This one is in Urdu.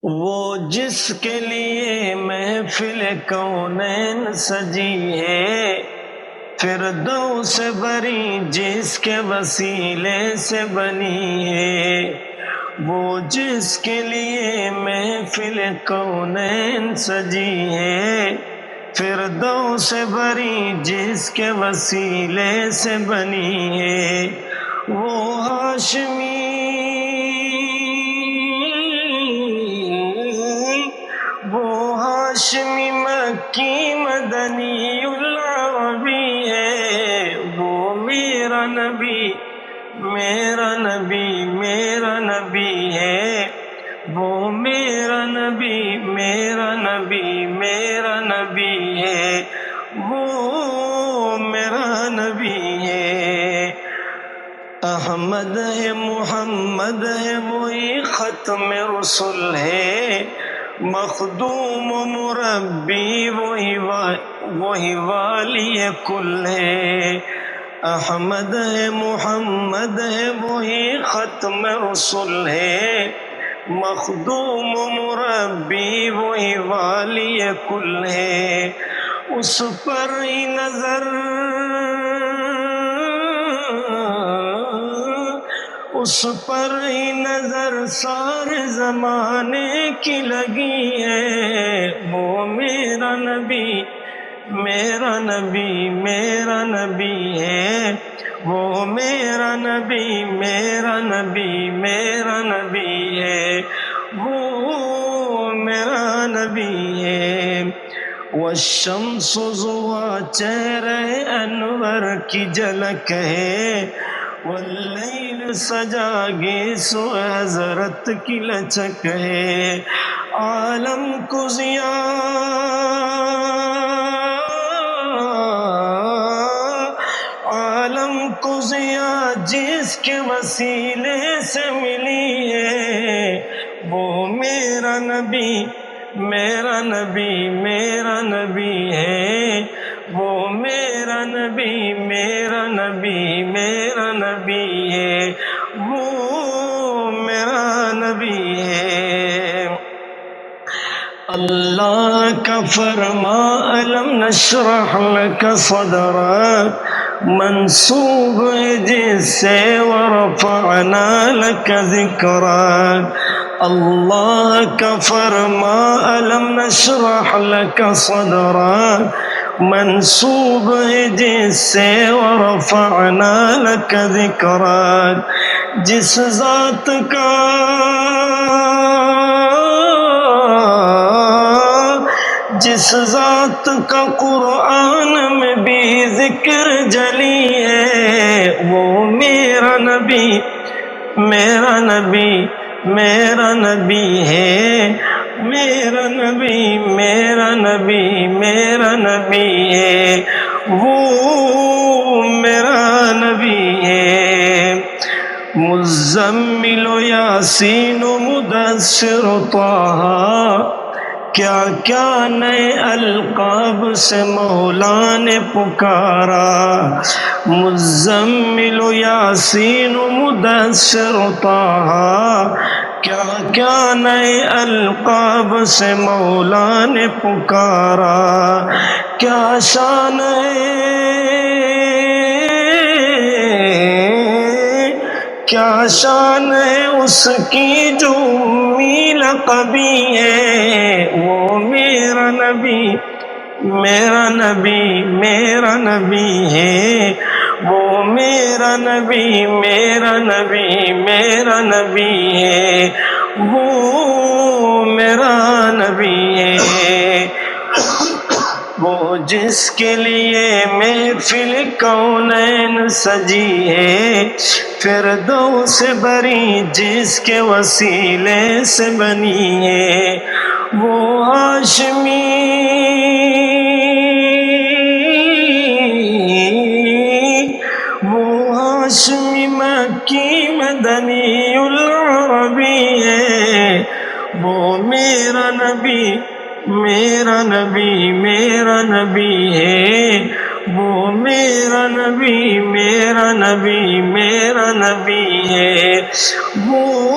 وہ جس کے لیے محفل کونین سجی ہے، فردوس بری جس کے وسیلے سے بنی ہے۔ وہ جس کے لیے محفل کونین سجی ہے، فردوس بری جس کے وسیلے سے بنی ہے۔ وہ ہاشمی مکی مدنی العربی ہے۔ وہ میرا نبی میرا نبی میرا نبی ہے۔ وہ میرا نبی میرا نبی میرا نبی ہے۔ وہ میرا نبی ہے۔ احمد ہے محمد ہے وہی ختم رسل ہے، مخدوم و مربی وہی والی کل ہے۔ احمد ہے محمد ہے وہی ختم رسل ہے، مخدوم و مربی وہی والی کل ہے۔ اس پر ہی نظر سارے زمانے کی لگی ہے۔ وہ میرا نبی میرا نبی میرا نبی ہے۔ وہ میرا نبی میرا نبی میرا نبی ہے۔ وہ میرا نبی ہے۔ والشمس ضحیٰ چہرہ انور کی جھلک ہے، واللیل سجا گیسو حضرت کی لچک ہے۔ عالم کو ضیاء جس کے وسیلے سے ملی ہے، وہ میرا نبی میرا نبی میرا نبی ہے۔ وہ میرا نبی میرا نبی میرا نبی ہے۔ وہ میرا نبی ہے۔ اللہ کا فرما الم نشرح لک صدرک منسوب ہے جس سے ورفعنا لک ذکرک۔ اللہ کا فرما الم نشرح لک صدرک منسوب ہے جس سے ورفعنا لک ذکرک۔ جس ذات کا قرآن میں بھی ذکر جلی ہے، وہ میرا نبی میرا نبی میرا نبی ہے۔ میرا نبی میرا نبی میرا نبی ہے۔ وہ میرا نبی ہے۔ مزمل و یاسین و مدثر و طٰہٰ، کیا کیا نئے القاب سے مولا نے پکارا۔ مزمل و یاسین و مدثر و طٰہٰ، کیا کیا نئے القاب سے مولا نے پکارا۔ کیا شان ہے اس کی جو امی لقبی ہے، وہ میرا نبی میرا نبی میرا نبی ہے۔ وہ میرا نبی میرا نبی میرا نبی ہے۔ وہ میرا نبی ہے۔ وہ جس کے لیے محفل کونین سجی ہے، فردوس بری جس کے وسیلے سے بنی ہے۔ وہ ہاشمی مکی مدنی العربی ہے۔ وہ میرا نبی میرا نبی میرا نبی ہے۔ وہ میرا نبی میرا نبی میرا نبی ہے۔ وہ